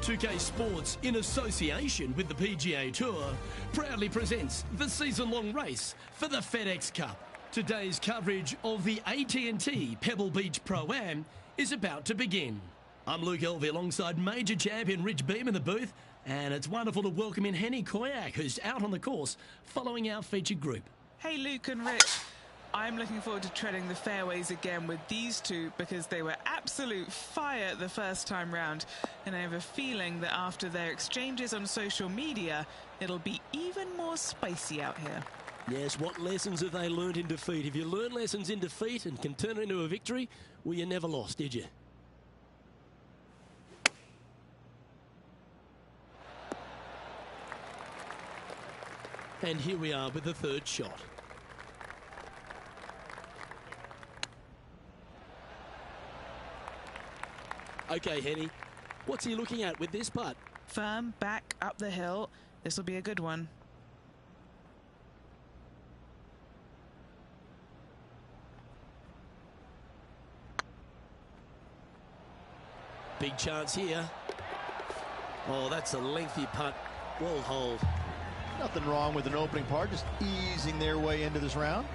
2K Sports, in association with the PGA Tour, proudly presents the season-long race for the FedEx Cup. Today's coverage of the AT&T Pebble Beach Pro-Am is about to begin. I'm Luke Elvey alongside major champion Rich Beem in the booth, and it's wonderful to welcome in Henny Koyak, who's out on the course following our featured group. Hey Luke and Rich, I'm looking forward to treading the fairways again with these two because they were absolute fire the first time round, and I have a feeling that after their exchanges on social media, it'll be even more spicy out here. Yes, what lessons have they learned in defeat? If you learn lessons in defeat and can turn it into a victory, well, you never lost, did you? And here we are with the third shot. Okay, Henny, what's he looking at with this putt? Firm, back, up the hill. This will be a good one. Big chance here. Oh, that's a lengthy putt. Well holed. Nothing wrong with an opening part, just easing their way into this round.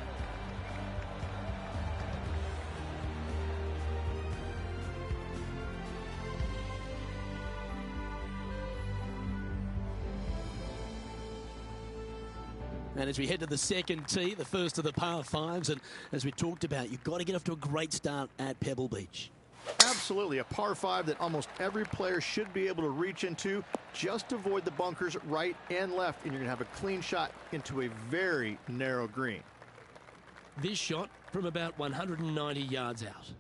And as we head to the second tee, the first of the par fives, and as we talked about, you've got to get off to a great start at Pebble Beach. Absolutely, a par 5 that almost every player should be able to reach into. Just avoid the bunkers right and left, and you're going to have a clean shot into a very narrow green. This shot from about 190 yards out.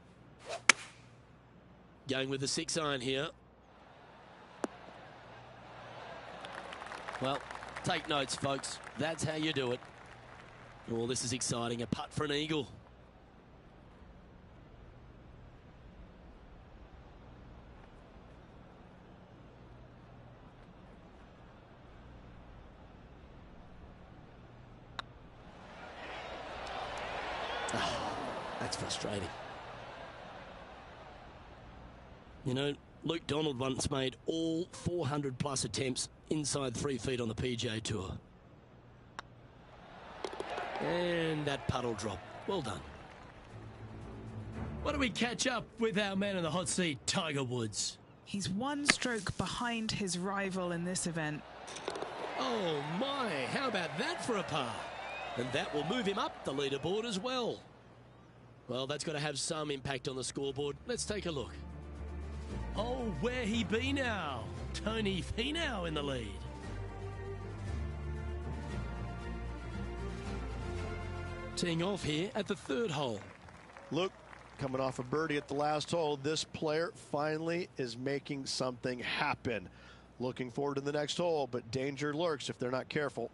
Going with the 6-iron here. Well, take notes, folks. That's how you do it. Oh, this is exciting. A putt for an eagle. That's frustrating. You know, Luke Donald once made all 400-plus attempts inside 3 feet on the PGA Tour. And that puddle drop. Well done. Why don't we catch up with our man in the hot seat, Tiger Woods? He's one stroke behind his rival in this event. Oh my, how about that for a par? And that will move him up the leaderboard as well. Well, that's got to have some impact on the scoreboard. Let's take a look. Oh, where he be now? Tony Finau in the lead. Teeing off here at the third hole. Look, coming off a birdie at the last hole, this player finally is making something happen. Looking forward to the next hole, but danger lurks if they're not careful.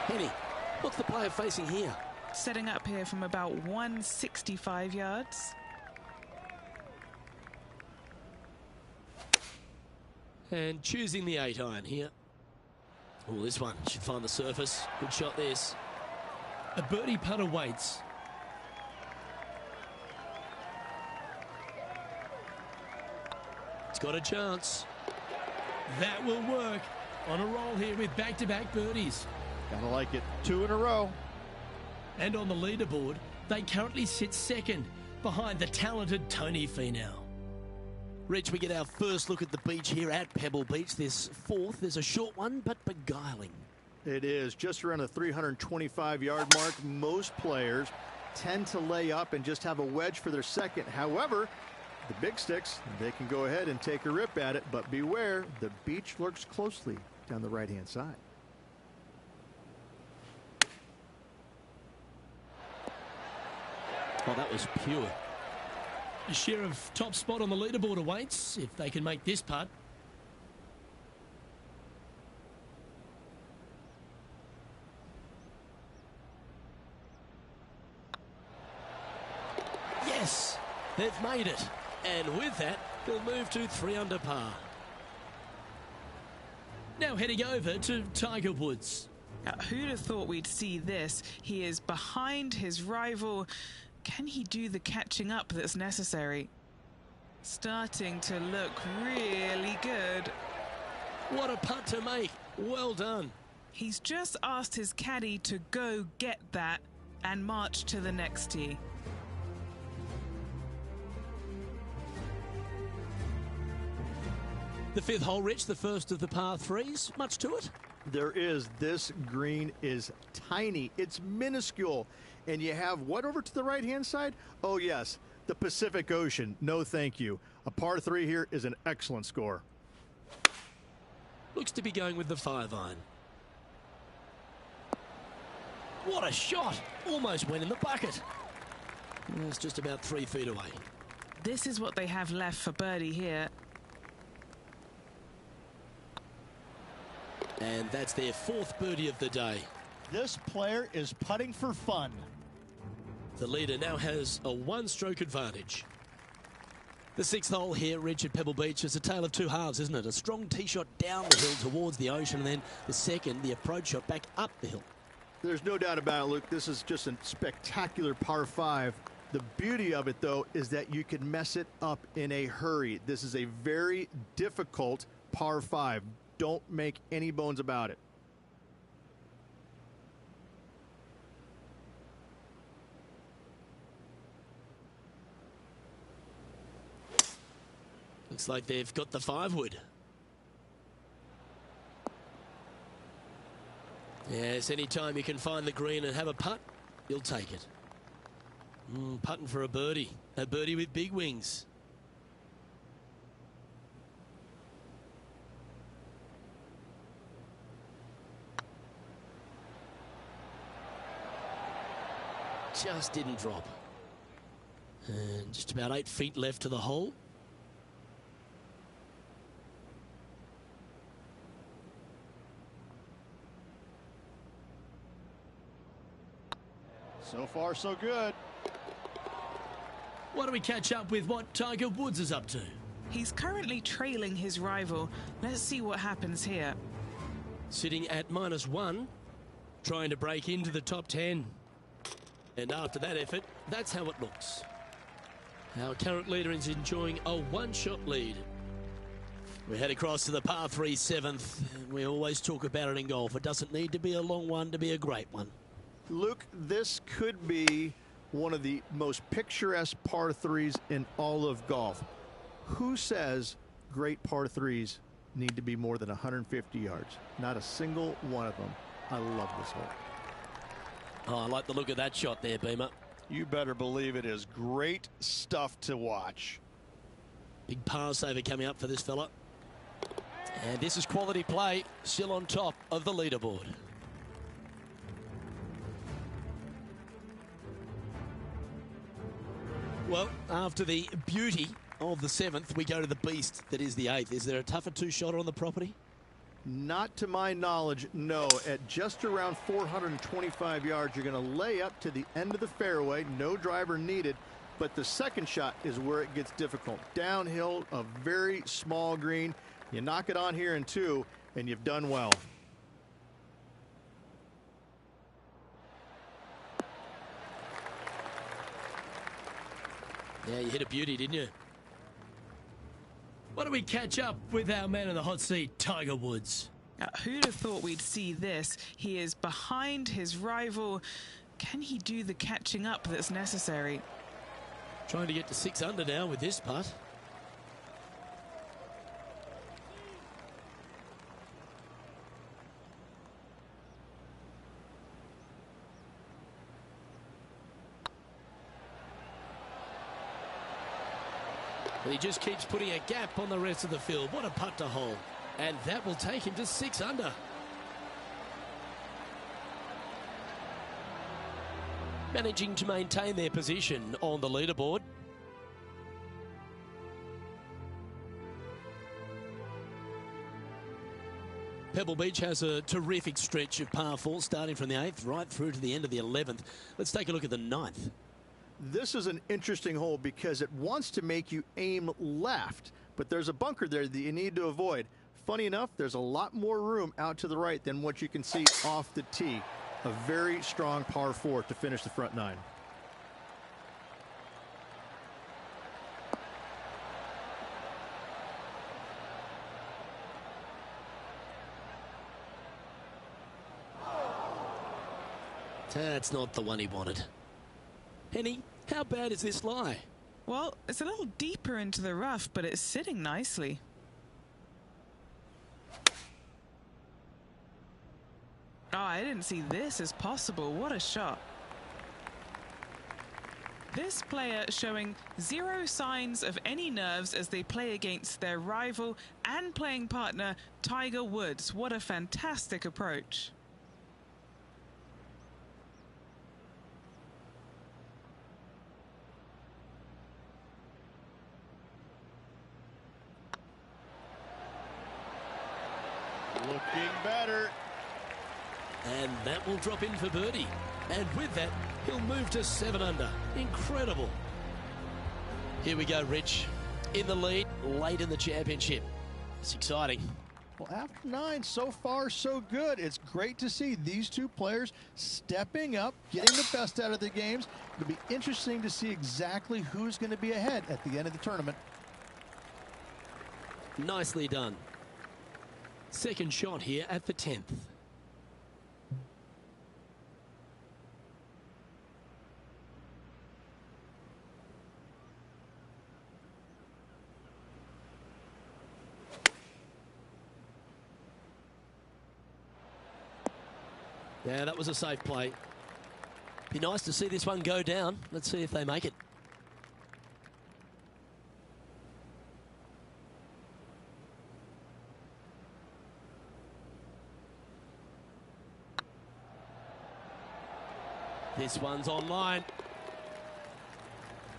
Henny, what's the player facing here? Setting up here from about 165 yards. And choosing the 8-iron here. Oh, this one should find the surface. Good shot, this. A birdie putt awaits. It's got a chance. That will work. On a roll here with back-to-back birdies. Gotta like it. 2 in a row. And on the leaderboard, they currently sit second behind the talented Tony Finau. Rich, we get our first look at the beach here at Pebble Beach. This fourth is a short one, but beguiling. It is just around the 325-yard mark. Most players tend to lay up and just have a wedge for their second. However, the big sticks, they can go ahead and take a rip at it, but beware, the beach lurks closely down the right-hand side. Oh, that was pure. A share of top spot on the leaderboard awaits if they can make this putt. They've made it. And with that, they'll move to 3 under par. Now heading over to Tiger Woods. Who'd have thought we'd see this? He is behind his rival. Can he do the catching up that's necessary? Starting to look really good. What a putt to make. Well done. He's just asked his caddy to go get that and march to the next tee. The 5th hole, Rich, the first of the par 3s. Much to it? There is. This green is tiny. It's minuscule. And you have what over to the right-hand side? Oh, yes, the Pacific Ocean. No, thank you. A par 3 here is an excellent score. Looks to be going with the 5-iron. What a shot! Almost went in the bucket. It's just about 3 feet away. This is what they have left for birdie here. And that's their 4th birdie of the day. This player is putting for fun. The leader now has a 1-stroke advantage. The 6th hole here, Rich, at Pebble Beach, is a tale of 2 halves, isn't it? A strong tee shot down the hill towards the ocean, and then the second, the approach shot back up the hill. There's no doubt about it, Luke. This is just a spectacular par 5. The beauty of it, though, is that you can mess it up in a hurry. This is a very difficult par 5. Don't make any bones about it. Looks like they've got the 5-wood. Yes, any time you can find the green and have a putt, you'll take it. Putting for a birdie with big wings. Just didn't drop. And just about 8 feet left to the hole. So far, so good. Why don't we catch up with what Tiger Woods is up to? He's currently trailing his rival. Let's see what happens here. Sitting at -1, trying to break into the top 10. And after that effort, that's how it looks. Our current leader is enjoying a 1-shot lead. We head across to the par 3 7th. We always talk about it in golf. It doesn't need to be a long one to be a great one. Luke, this could be one of the most picturesque par 3s in all of golf. Who says great par 3s need to be more than 150 yards? Not a single one of them. I love this hole. Oh, I like the look of that shot there, Beamer. You better believe it is great stuff to watch. Big par saver coming up for this fella. And this is quality play, still on top of the leaderboard. Well, after the beauty of the 7th, we go to the beast that is the 8th. Is there a tougher 2-shotter on the property? Not to my knowledge, no. At just around 425 yards, you're going to lay up to the end of the fairway. No driver needed. But the second shot is where it gets difficult. Downhill, a very small green. You knock it on here in 2, and you've done well. Yeah, you hit a beauty, didn't you? Why don't we catch up with our man in the hot seat, Tiger Woods? Who'd have thought we'd see this? He is behind his rival. Can he do the catching up that's necessary? Trying to get to 6 under now with this putt. But he just keeps putting a gap on the rest of the field. What a putt to hole. And that will take him to 6 under. Managing to maintain their position on the leaderboard. Pebble Beach has a terrific stretch of par 4 starting from the 8th right through to the end of the 11th. Let's take a look at the 9th. This is an interesting hole because it wants to make you aim left, but there's a bunker there that you need to avoid. Funny enough, there's a lot more room out to the right than what you can see off the tee. A very strong par 4 to finish the front 9. That's not the one he wanted. Henny, how bad is this lie? Well, it's a little deeper into the rough, but it's sitting nicely. Oh, I didn't see this as possible. What a shot. This player showing zero signs of any nerves as they play against their rival and playing partner, Tiger Woods. What a fantastic approach. Looking better. And that will drop in for birdie. And with that, he'll move to 7 under. Incredible. Here we go, Rich. In the lead, late in the championship. It's exciting. Well, after 9, so far so good. It's great to see these two players stepping up, getting the best out of the games. It'll be interesting to see exactly who's going to be ahead at the end of the tournament. Nicely done. Second shot here at the 10th. Yeah, that was a safe play. Be nice to see this one go down. Let's see if they make it. This one's online.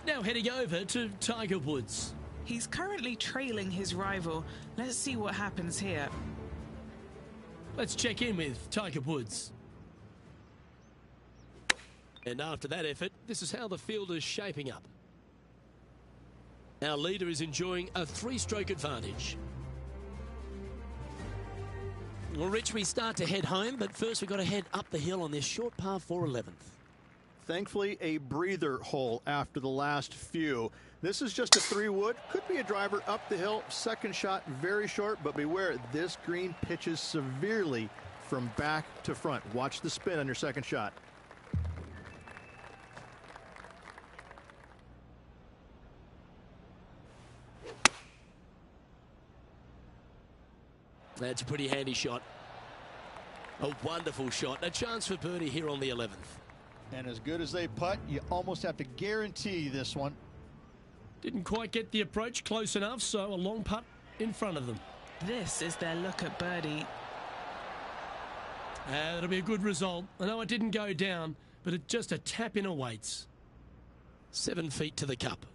Now heading over to Tiger Woods. He's currently trailing his rival. Let's see what happens here. Let's check in with Tiger Woods. And after that effort, this is how the field is shaping up. Our leader is enjoying a 3-stroke advantage. Well, Rich, we start to head home, but first we've got to head up the hill on this short par 4 11th. Thankfully, a breather hole after the last few. This is just a 3-wood. Could be a driver up the hill. Second shot, very short, but beware, this green pitches severely from back to front. Watch the spin on your second shot. That's a pretty handy shot. A wonderful shot. A chance for birdie here on the 11th. And as good as they putt, you almost have to guarantee this one. Didn't quite get the approach close enough, so a long putt in front of them. This is their look at birdie. That'll be a good result. I know it didn't go down, but it just a tap in awaits. 7 feet to the cup.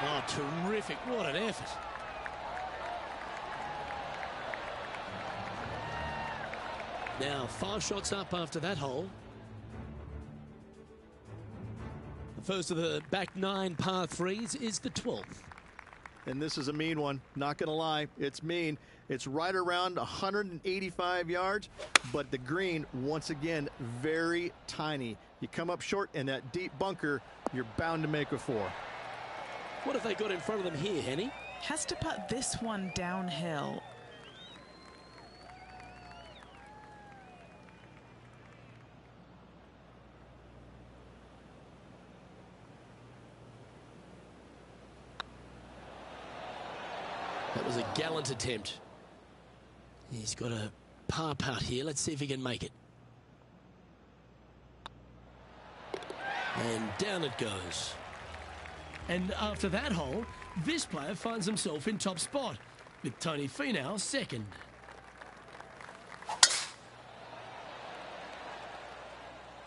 Oh, terrific. What an effort. Now, 5 shots up after that hole. The first of the back 9 par 3s is the 12th. And this is a mean one. Not going to lie. It's mean. It's right around 185 yards, but the green, once again, very tiny. You come up short in that deep bunker, you're bound to make a 4. What have they got in front of them here, Henny? Has to putt this one downhill. That was a gallant attempt. He's got a par putt here. Let's see if he can make it. And down it goes. And after that hole, this player finds himself in top spot, with Tony Finau second.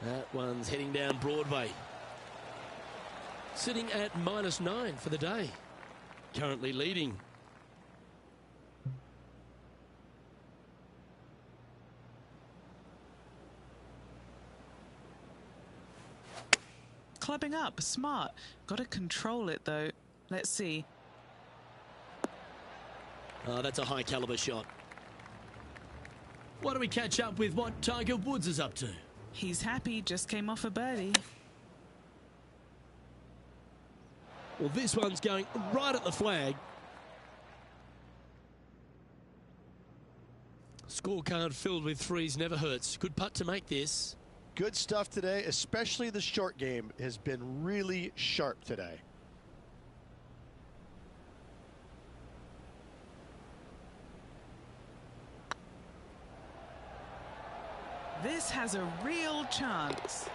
That one's heading down Broadway. Sitting at -9 for the day. Currently leading. clubbing up, smart. Got to control it though. Let's see. Oh, that's a high caliber shot. Why don't we catch up with what Tiger Woods is up to? He's happy, just came off a birdie. Well, this one's going right at the flag. Scorecard filled with threes never hurts. Good putt to make this. Good stuff today, especially the short game has been really sharp today. This has a real chance.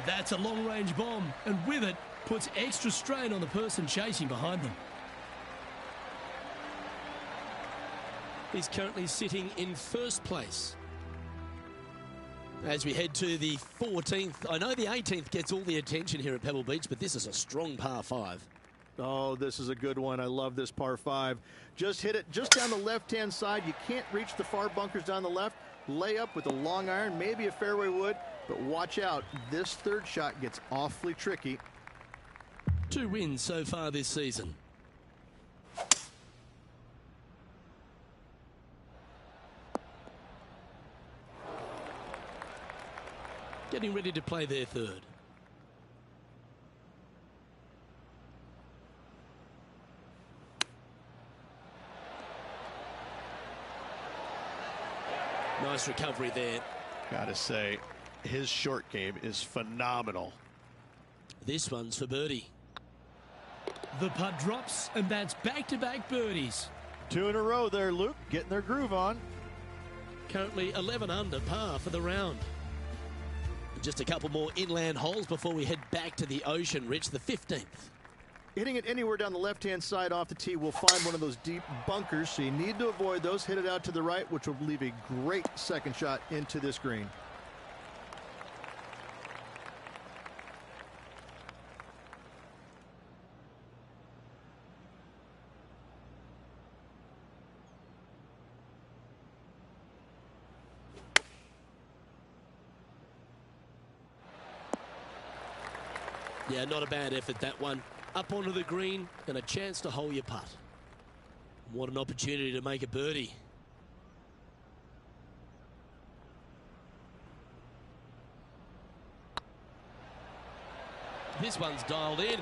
That's a long-range bomb, and with it, puts extra strain on the person chasing behind them. He's currently sitting in first place. As we head to the 14th, I know the 18th gets all the attention here at Pebble Beach, but this is a strong par 5. Oh, this is a good one. I love this par 5. Just hit it just down the left-hand side. You can't reach the far bunkers down the left. Lay up with a long iron, maybe a fairway wood, but watch out. This third shot gets awfully tricky. 2 wins so far this season. Getting ready to play their third. Nice recovery there. Gotta say, his short game is phenomenal. This one's for birdie. The putt drops, and that's back-to-back birdies. 2 in a row there, Luke, getting their groove on. Currently 11 under par for the round. Just a couple more inland holes before we head back to the ocean, Rich, the 15th. Hitting it anywhere down the left-hand side off the tee will find one of those deep bunkers, so you need to avoid those. Hit it out to the right, which will leave a great second shot into this green. Yeah, not a bad effort, that one. Up onto the green and a chance to hole your putt. What an opportunity to make a birdie. This one's dialed in.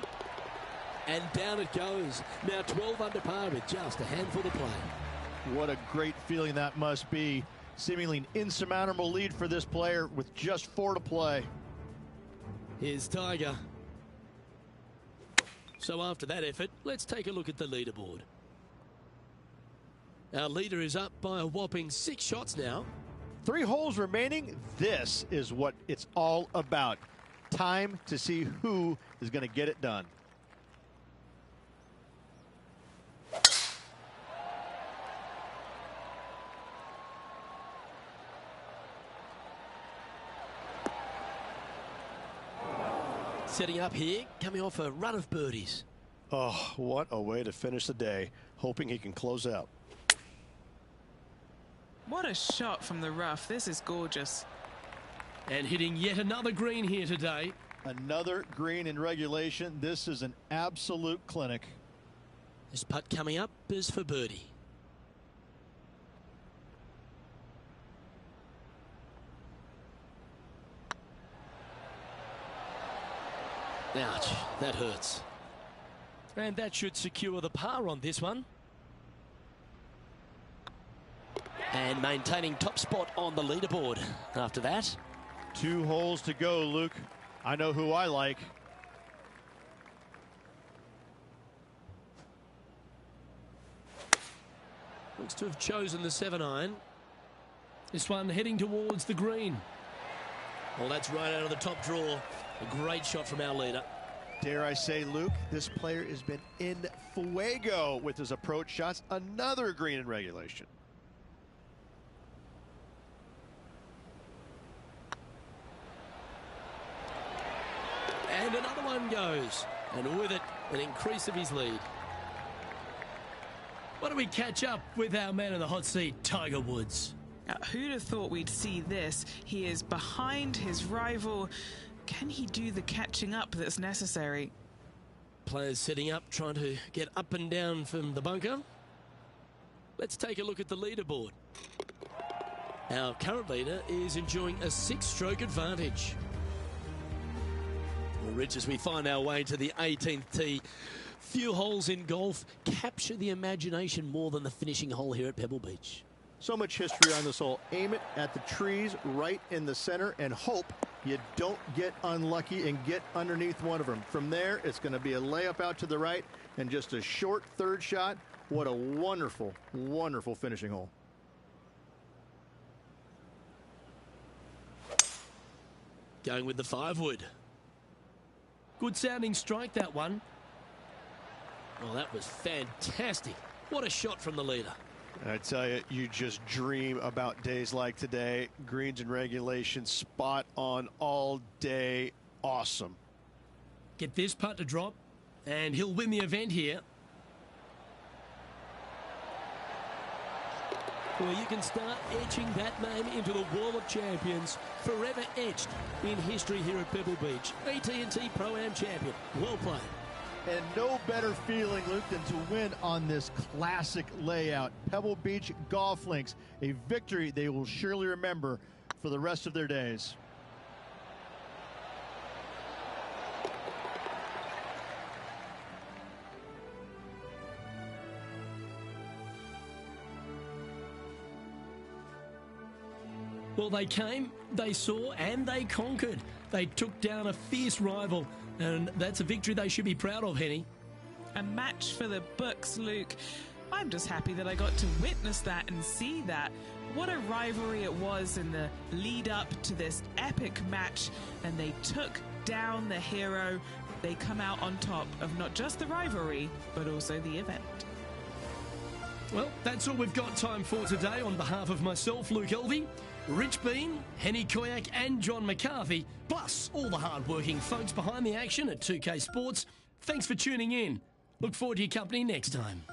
And down it goes. Now 12 under par with just a handful to play. What a great feeling that must be. Seemingly an insurmountable lead for this player with just 4 to play. Here's Tiger. So after that effort, let's take a look at the leaderboard. Our leader is up by a whopping 6 shots now. 3 holes remaining. This is what it's all about. Time to see who is going to get it done. Setting up here, coming off a run of birdies. Oh, what a way to finish the day. Hoping he can close out. What a shot from the rough. This is gorgeous. And hitting yet another green here today. Another green in regulation. This is an absolute clinic. This putt coming up is for birdie. Ouch, that hurts. And that should secure the par on this one. And maintaining top spot on the leaderboard after that. 2 holes to go, Luke. I know who I like. Looks to have chosen the 7-iron. This one heading towards the green. Well, that's right out of the top draw. A great shot from our leader. Dare I say, Luke, this player has been in fuego with his approach shots. Another green in regulation. And another one goes. And with it, an increase of his lead. Why don't we catch up with our man in the hot seat, Tiger Woods? Who'd have thought we'd see this? He is behind his rival can he do the catching up that's necessary? Players setting up, trying to get up and down from the bunker. Let's take a look at the leaderboard. Our current leader is enjoying a 6-stroke advantage. Well, Rich, as we find our way to the 18th tee, few holes in golf capture the imagination more than the finishing hole here at Pebble Beach. So much history on this hole. Aim it at the trees right in the center and hope you don't get unlucky and get underneath one of them. From there, it's going to be a layup out to the right and just a short third shot. What a wonderful, wonderful finishing hole. Going with the 5-wood. Good sounding strike, that one. Oh, that was fantastic. What a shot from the leader. I tell you, you just dream about days like today. Greens and regulation, spot on all day. Awesome. Get this putt to drop, and he'll win the event here. Well, you can start etching that name into the wall of champions, forever etched in history here at Pebble Beach. AT&T Pro-Am champion. Well played. And no better feeling, Luke, than to win on this classic layout. Pebble Beach Golf Links, a victory they will surely remember for the rest of their days. Well, they came, they saw, and they conquered. They took down a fierce rival, and that's a victory they should be proud of, Henny. A match for the books, Luke. I'm just happy that I got to witness that and see that. What a rivalry it was in the lead up to this epic match, and they took down the hero. They come out on top of not just the rivalry, but also the event. Well, that's all we've got time for today. On behalf of myself, Luke Elvey, Rich Beam, Henny Koyak and John McCarthy, plus all the hard-working folks behind the action at 2K Sports, thanks for tuning in. Look forward to your company next time.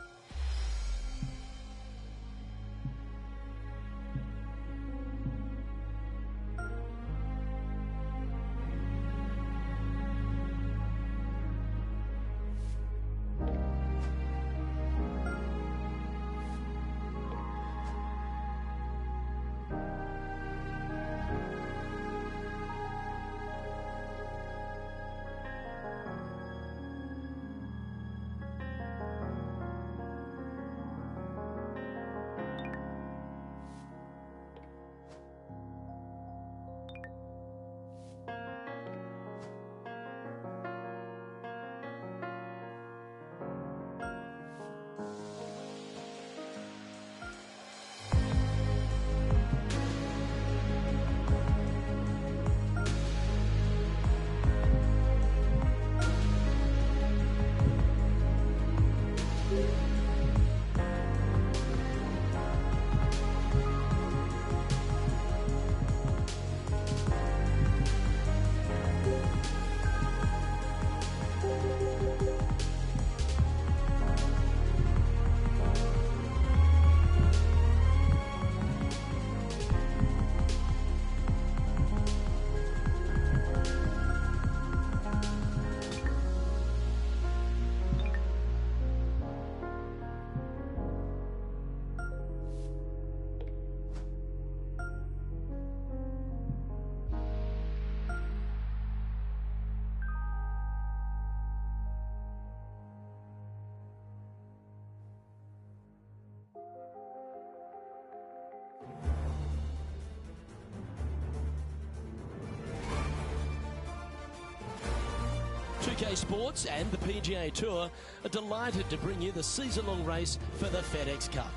UK Sports and the PGA Tour are delighted to bring you the season-long race for the FedEx Cup.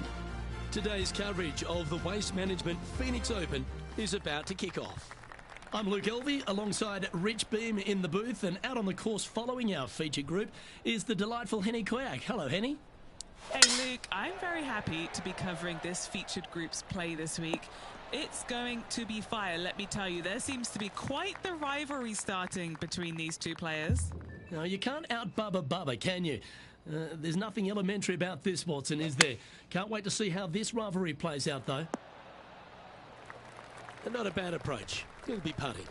Today's coverage of the Waste Management Phoenix Open is about to kick off. I'm Luke Elvey alongside Rich Beam in the booth, and out on the course following our featured group is the delightful Henny Koyak. Hello, Henny. Hey Luke, I'm very happy to be covering this featured group's play this week. It's going to be fire, let me tell you. There seems to be quite the rivalry starting between these two players. No, you can't out-Bubba Bubba, can you? There's nothing elementary about this, Watson, is there? Can't wait to see how this rivalry plays out, though. And not a bad approach. He'll be putting.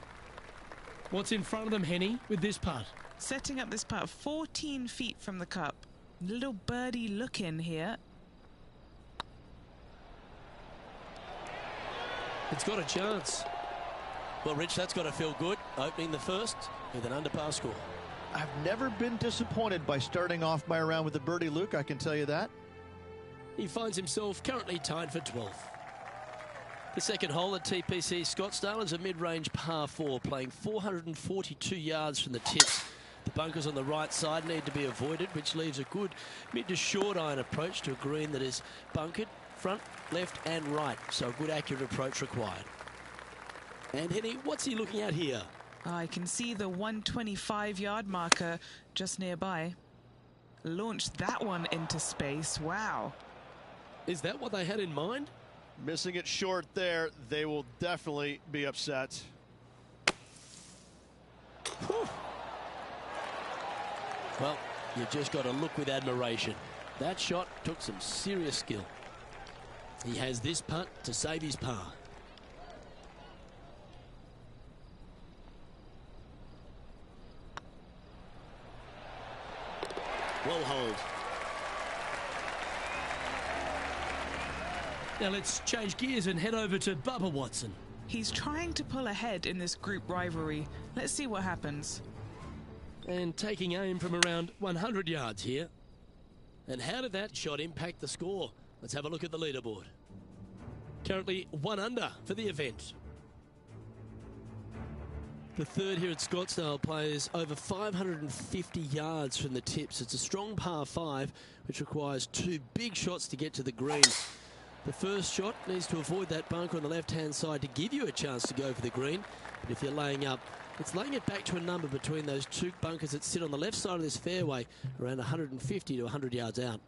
What's in front of them, Henny, with this putt? Setting up this putt 14 feet from the cup. Little birdie look in here. It's got a chance. Well, Rich, that's got to feel good. Opening the first with an under-par score. I've never been disappointed by starting off my round with a birdie, Luke, I can tell you that. He finds himself currently tied for 12th. The second hole at TPC Scottsdale is a mid-range par 4, playing 442 yards from the tips. The bunkers on the right side need to be avoided, which leaves a good mid to short iron approach to a green that is bunkered front, left and right. So a good accurate approach required. And Henny, what's he looking at here? I can see the 125-yard marker just nearby. Launched that one into space. Wow. Is that what they had in mind? Missing it short there. They will definitely be upset. Whew. Well, you've just got to look with admiration. That shot took some serious skill. He has this putt to save his par. Well holed. Now let's change gears and head over to Bubba Watson. He's trying to pull ahead in this group rivalry. Let's see what happens. And taking aim from around 100 yards here. And how did that shot impact the score? Let's have a look at the leaderboard. Currently 1 under for the event. The third here at Scottsdale plays over 550 yards from the tips. It's a strong par 5, which requires 2 big shots to get to the green. The first shot needs to avoid that bunker on the left-hand side to give you a chance to go for the green. But if you're laying up, it's laying it back to a number between those 2 bunkers that sit on the left side of this fairway, around 150 to 100 yards out.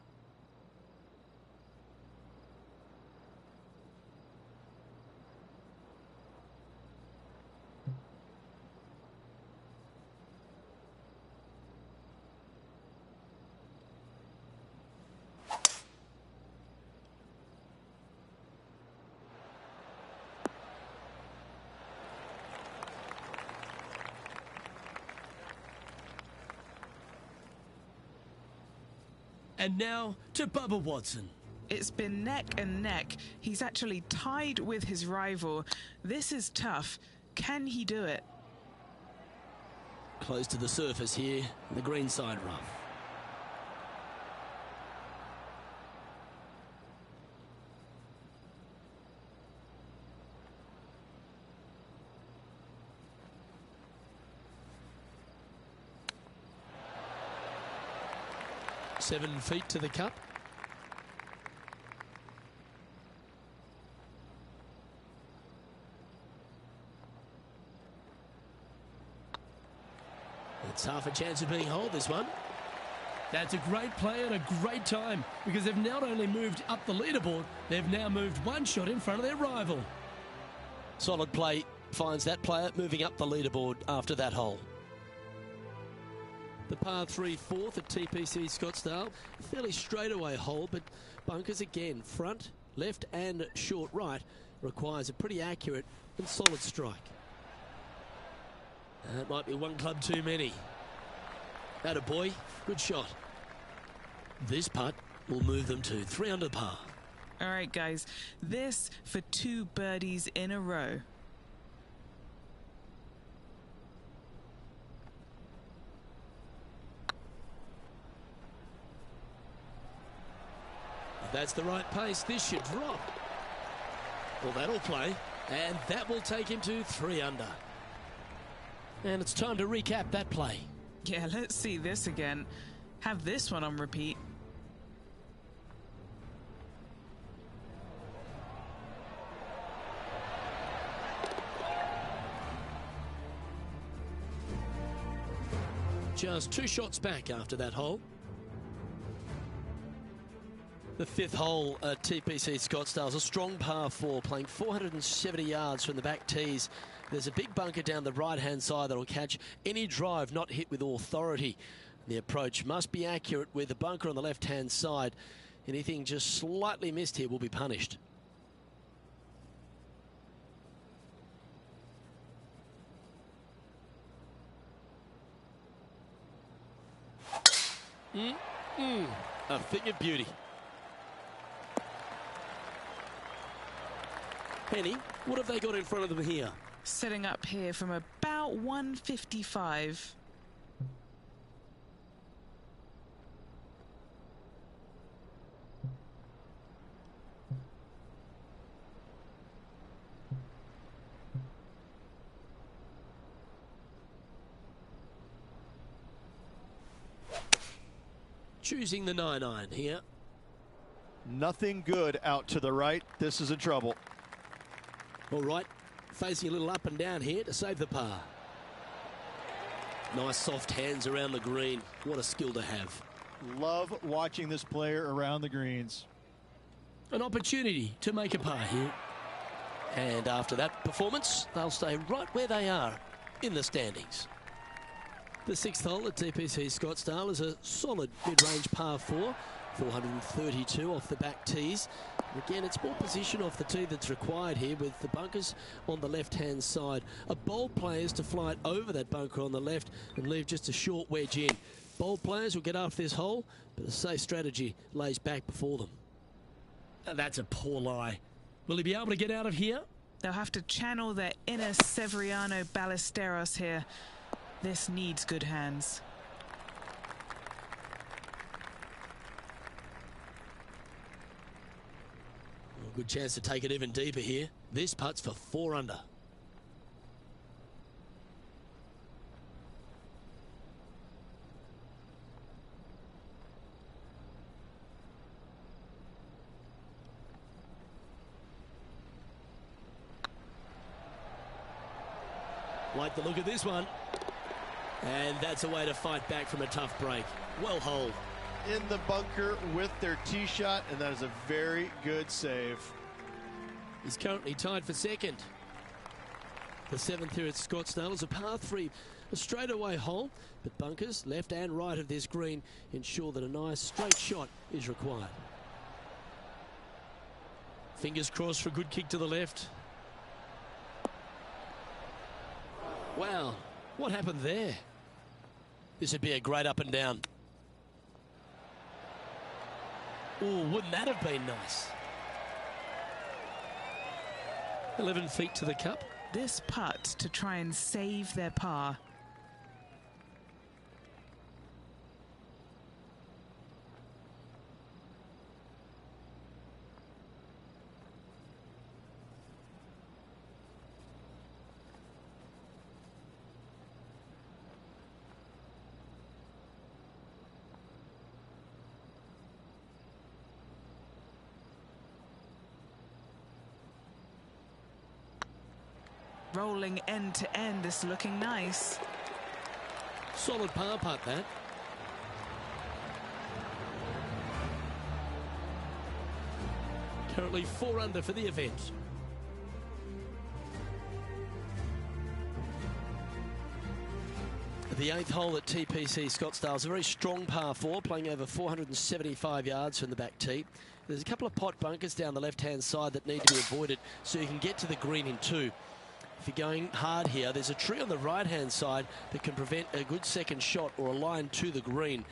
And now to Bubba Watson. It's been neck and neck. He's actually tied with his rival. This is tough. Can he do it? Close to the surface here, the green side rough. Seven feet to the cup. It's half a chance of being holed, this one. That's a great play at a great time, because they've not only moved up the leaderboard, they've now moved 1 shot in front of their rival. Solid play finds that player moving up the leaderboard after that hole. The par 3 fourth at TPC Scottsdale, fairly straightaway hole, but bunkers again, front, left and short right, requires a pretty accurate and solid strike. That might be 1 club too many. Atta boy, good shot. This putt will move them to 3 under par. All right, guys, this for 2 birdies in a row. If that's the right pace, this should drop. Well, that'll play, and that will take him to 3 under. And it's time to recap that play. Yeah, let's see this again. Have this one on repeat. Just 2 shots back after that hole. The 5th hole at TPC Scottsdale is a strong par 4, playing 470 yards from the back tees. There's a big bunker down the right-hand side that will catch any drive not hit with authority. The approach must be accurate with the bunker on the left-hand side. Anything just slightly missed here will be punished. A thing of beauty. Henny, what have they got in front of them here? Setting up here from about 155. Choosing the 9-iron here. Nothing good out to the right. This is in trouble. All right, facing a little up and down here to save the par. Nice soft hands around the green. What a skill to have. Love watching this player around the greens. An opportunity to make a par here. And after that performance, they'll stay right where they are in the standings. The 6th hole at TPC Scottsdale is a solid mid-range par 4, 432 off the back tees. Again, it's more position off the tee that's required here with the bunkers on the left-hand side. A bold players to fly it over that bunker on the left and leave just a short wedge in. Bold players will get after this hole, but a safe strategy lays back before them. That's a poor lie. Will he be able to get out of here? They'll have to channel their inner Severiano Ballesteros here. This needs good hands. Well, good chance to take it even deeper here. This putt's for 4 under. Like the look of this one. And that's a way to fight back from a tough break. Well holed. In the bunker with their tee shot, and that is a very good save. He's currently tied for 2nd. The 7th here at Scottsdale is a par 3, a straightaway hole, but bunkers left and right of this green ensure that a nice straight shot is required. Fingers crossed for a good kick to the left. Wow, what happened there? This would be a great up and down. Oh, wouldn't that have been nice? 11 feet to the cup. This putt to try and save their par. Rolling end to end, this looking nice. Solid par putt, that. Currently 4 under for the event. The 8th hole at TPC Scottsdale is a very strong par 4, playing over 475 yards from the back tee. There's a couple of pot bunkers down the left-hand side that need to be avoided so you can get to the green in 2. If you're going hard here, there's a tree on the right-hand side that can prevent a good second shot or a line to the green.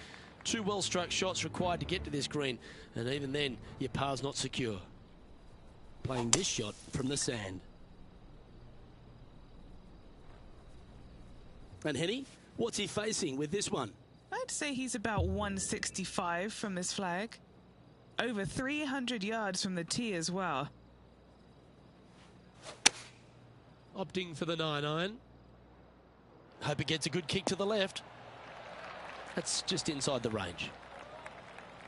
2 well-struck shots required to get to this green, and even then, your par's not secure. Playing this shot from the sand. And Henny, what's he facing with this one? I'd say he's about 165 from this flag. Over 300 yards from the tee as well. Opting for the 9-iron. Hope it gets a good kick to the left. That's just inside the range.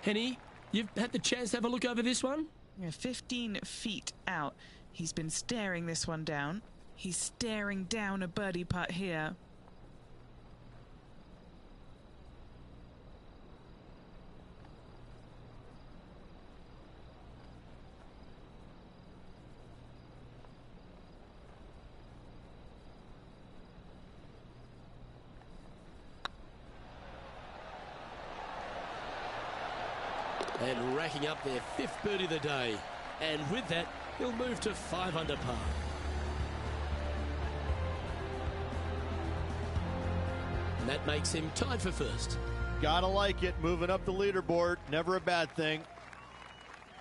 Henny, you've had the chance to have a look over this one? Yeah, 15 feet out. He's been staring this one down. He's staring down a birdie putt here. And racking up their 5th birdie of the day. And with that, he'll move to 5 under par. And that makes him tied for 1st. Gotta like it. Moving up the leaderboard. Never a bad thing.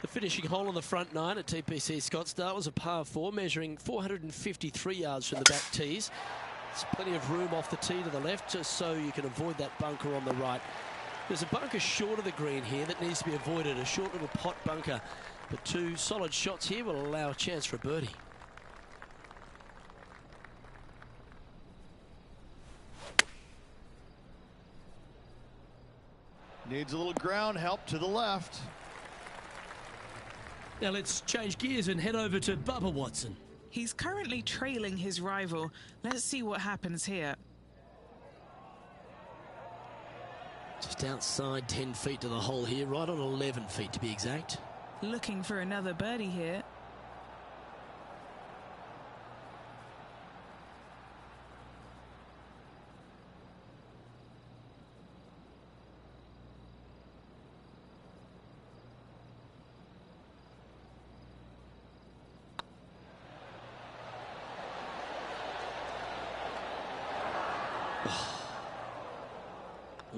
The finishing hole on the front nine at TPC Scottsdale was a par 4, measuring 453 yards from the back tees. There's plenty of room off the tee to the left, just so you can avoid that bunker on the right. There's a bunker short of the green here that needs to be avoided, a short little pot bunker. But 2 solid shots here will allow a chance for a birdie. Needs a little ground help to the left. Now let's change gears and head over to Bubba Watson. He's currently trailing his rival. Let's see what happens here. Just outside 10 feet to the hole here, right on 11 feet to be exact. Looking for another birdie here.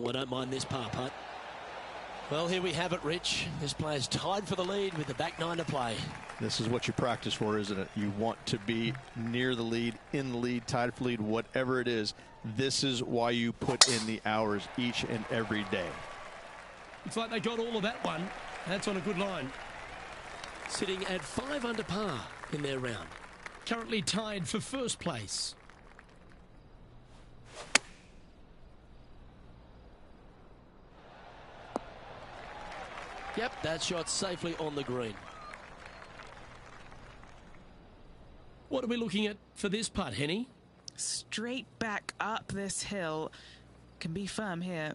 Oh, I don't mind this par putt. Well, here we have it, Rich. This player's tied for the lead with the back nine to play. This is what you practice for, isn't it? You want to be near the lead, in the lead, tied for the lead, whatever it is. This is why you put in the hours each and every day. Looks like they got all of that one. That's on a good line. Sitting at 5 under par in their round. Currently tied for first place. Yep, that shot safely on the green. What are we looking at for this putt, Henny? Straight back up this hill. Can be firm here.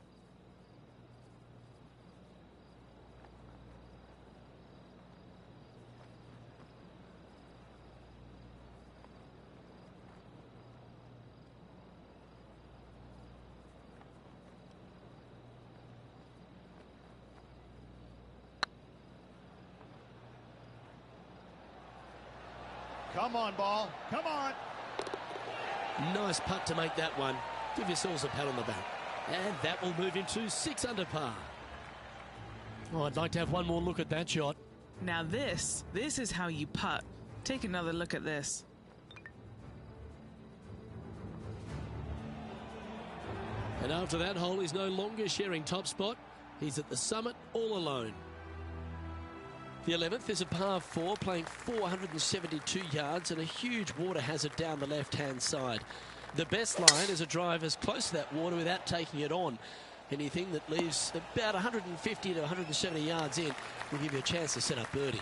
Come on, ball. Come on. Nice putt to make that one. Give yourselves a pat on the back. And that will move him to 6 under par. Oh, I'd like to have one more look at that shot. Now this is how you putt. Take another look at this. And after that hole, he's no longer sharing top spot. He's at the summit all alone. The 11th is a par 4, playing 472 yards and a huge water hazard down the left-hand side. The best line is a drive as close to that water without taking it on. Anything that leaves about 150 to 170 yards in will give you a chance to set up birdie.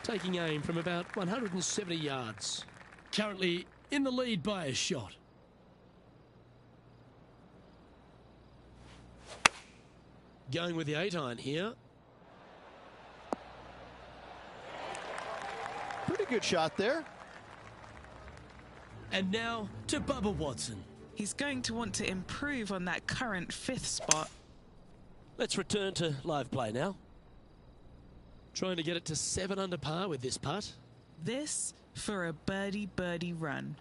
Taking aim from about 170 yards. Currently in the lead by a shot. Going with the 8-iron here. Pretty good shot there. And now to Bubba Watson. He's going to want to improve on that current 5th spot. Let's return to live play now. Trying to get it to 7 under par with this putt. This for a birdie run.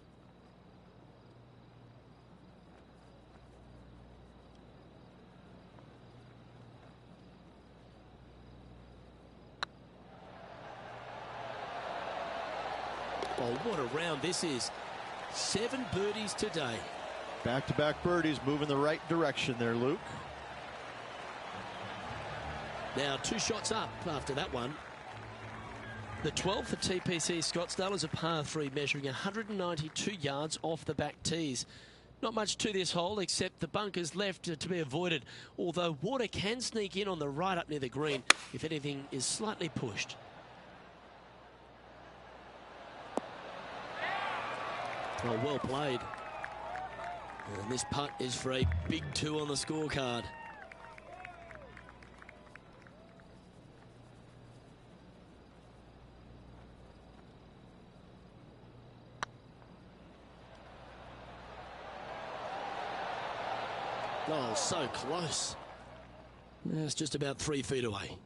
Oh, what a round this is. 7 birdies today. Back-to-back birdies, moving the right direction there, Luke. Now 2 shots up after that one. The 12th at TPC Scottsdale is a par 3, measuring 192 yards off the back tees. Not much to this hole except the bunkers left to be avoided, although water can sneak in on the right up near the green if anything is slightly pushed. Oh, well played. And this putt is for a big 2 on the scorecard. Oh, so close. It's just about 3 feet away.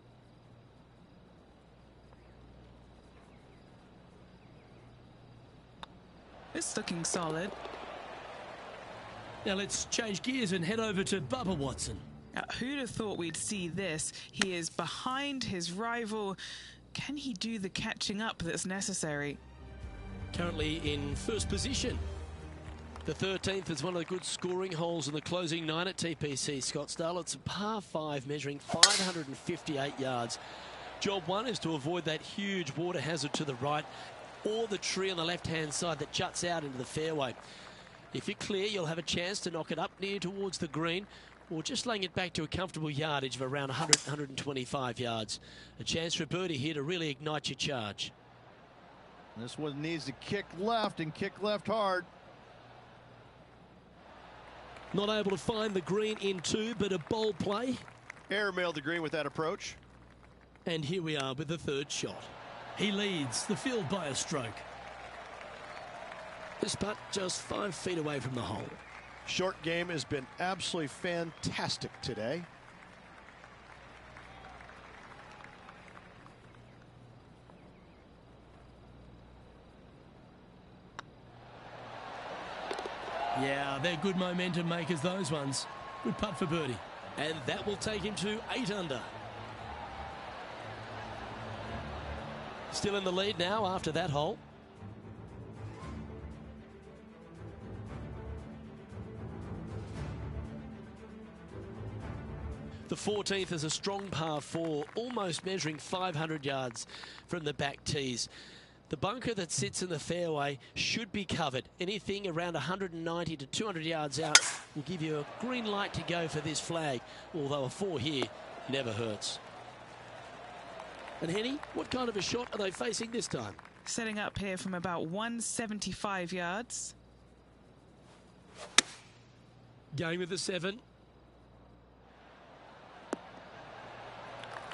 It's looking solid. Now let's change gears and head over to Bubba Watson. Who'd have thought we'd see this? He is behind his rival. Can he do the catching up that's necessary? Currently in first position. The 13th is one of the good scoring holes in the closing 9 at TPC Scottsdale. It's a par 5 measuring 558 yards. Job 1 is to avoid that huge water hazard to the right or the tree on the left-hand side that juts out into the fairway. If you're clear, you'll have a chance to knock it up near towards the green or just laying it back to a comfortable yardage of around 100, 125 yards. A chance for a birdie here to really ignite your charge. This one needs to kick left and kick left hard. Not able to find the green in 2, but a bold play. Airmailed the green with that approach. And here we are with the 3rd shot. He leads the field by a stroke. This putt just 5 feet away from the hole. Short game has been absolutely fantastic today. Yeah, they're good momentum makers, those ones. Good putt for birdie. And that will take him to 8 under. Still in the lead now after that hole. The 14th is a strong par 4, almost measuring 500 yards from the back tees. The bunker that sits in the fairway should be covered. Anything around 190 to 200 yards out will give you a green light to go for this flag, although a 4 here never hurts. And Henny, what kind of a shot are they facing this time? Setting up here from about 175 yards. Going with the 7.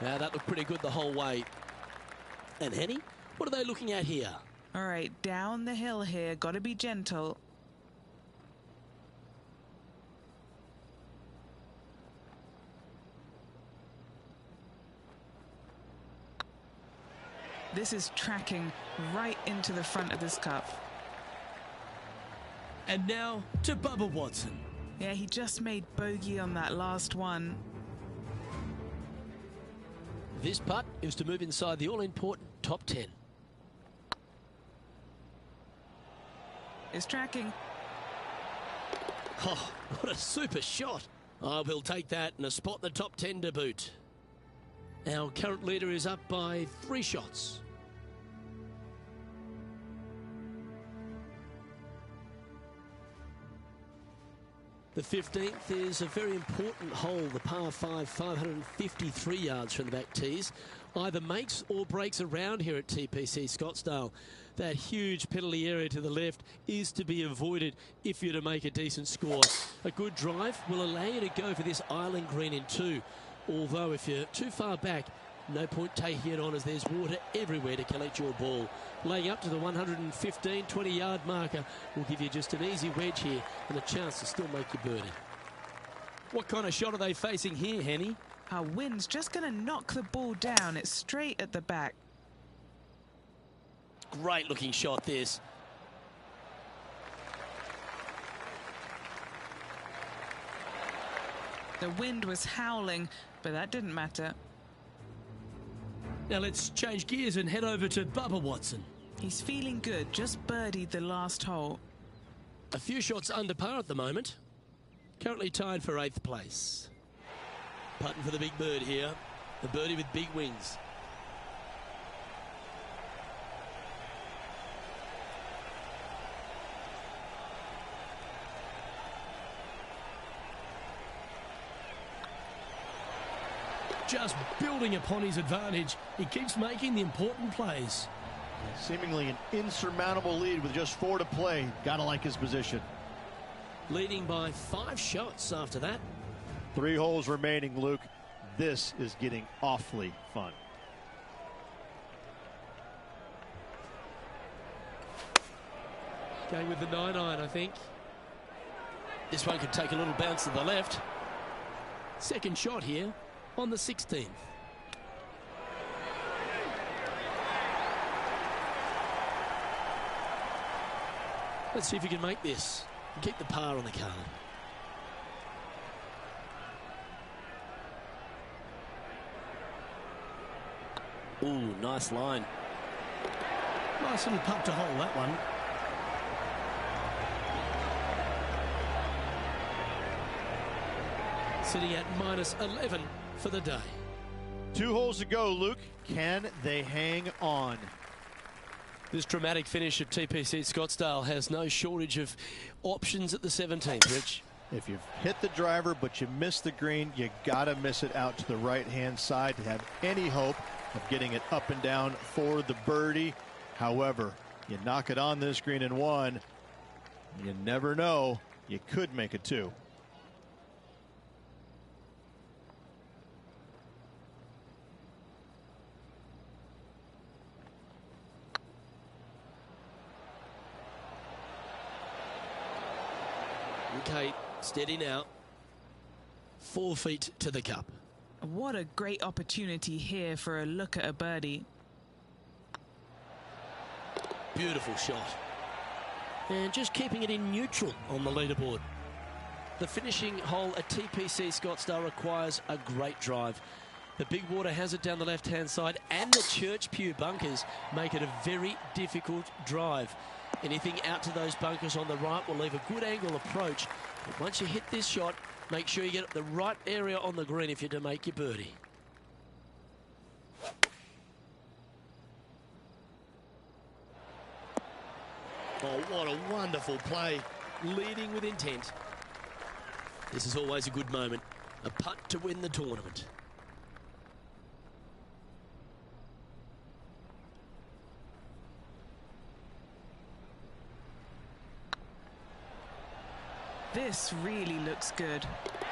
Now that looked pretty good the whole way. And Henny, what are they looking at here? All right, down the hill here. Got to be gentle. This is tracking right into the front of this cup. And now to Bubba Watson. Yeah, he just made bogey on that last one. This putt is to move inside the all-important top 10. Is tracking. Oh, what a super shot. I will take that and a spot in the top 10 to boot. Our current leader is up by 3 shots. The 15th is a very important hole, the par 5, 553 yards from the back tees. Either makes or breaks around here at TPC Scottsdale. That huge penalty area to the left is to be avoided if you're to make a decent score. A good drive will allow you to go for this island green in 2. Although if you're too far back, no point taking it on as there's water everywhere to collect your ball. Laying up to the 115, 20-yard marker will give you just an easy wedge here and a chance to still make your birdie. What kind of shot are they facing here, Henny? Our wind's just going to knock the ball down. It's straight at the back. Great looking shot this. The wind was howling, but that didn't matter. Now let's change gears and head over to Bubba Watson. He's feeling good, just birdied the last hole. A few shots under par at the moment. Currently tied for 8th place. Putting for the big bird here. The birdie with big wings. Just building upon his advantage. He keeps making the important plays. Seemingly an insurmountable lead with just 4 to play. Gotta like his position. Leading by 5 shots after that. 3 holes remaining, Luke. This is getting awfully fun. Going with the 9-iron, I think. This one could take a little bounce to the left. Second shot here on the 16th. Let's see if you can make this and keep the par on the card. Ooh, nice line. Nice little putt to hole, that one. Sitting at -11 for the day. 2 holes to go, Luke. Can they hang on? This dramatic finish at TPC Scottsdale has no shortage of options at the 17th, Rich. If you've hit the driver but you miss the green, you gotta miss it out to the right-hand side to have any hope of getting it up and down for the birdie. However, you knock it on this green in 1, you never know, you could make it 2. Okay, steady now. 4 feet to the cup. What a great opportunity here for a look at a birdie. Beautiful shot. And just keeping it in neutral on the leaderboard. The finishing hole at TPC Scottsdale requires a great drive. The big water has it down the left-hand side, and the Church Pew bunkers make it a very difficult drive. Anything out to those bunkers on the right will leave a good angle approach. But once you hit this shot, make sure you get the right area on the green if you're to make your birdie. Oh, what a wonderful play. Leading with intent. This is always a good moment. A putt to win the tournament. This really looks good.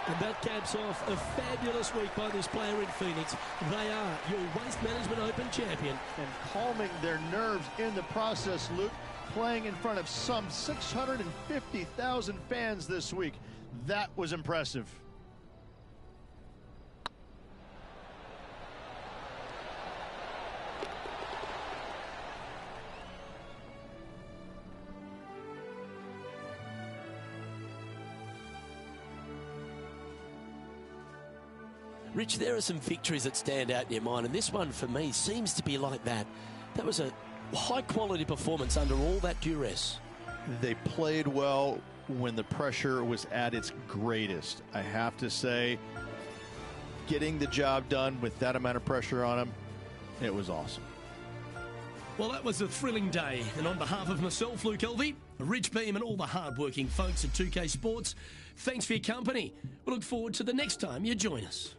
And that caps off a fabulous week by this player in Phoenix. They are your Waste Management Open champion. And calming their nerves in the process, Luke, playing in front of some 650,000 fans this week. That was impressive. Rich, there are some victories that stand out in your mind, and this one for me seems to be like that. That was a high-quality performance under all that duress. They played well when the pressure was at its greatest. I have to say, getting the job done with that amount of pressure on them, it was awesome. Well, that was a thrilling day, and on behalf of myself, Luke Elvey, Rich Beam, and all the hard-working folks at 2K Sports, thanks for your company. We look forward to the next time you join us.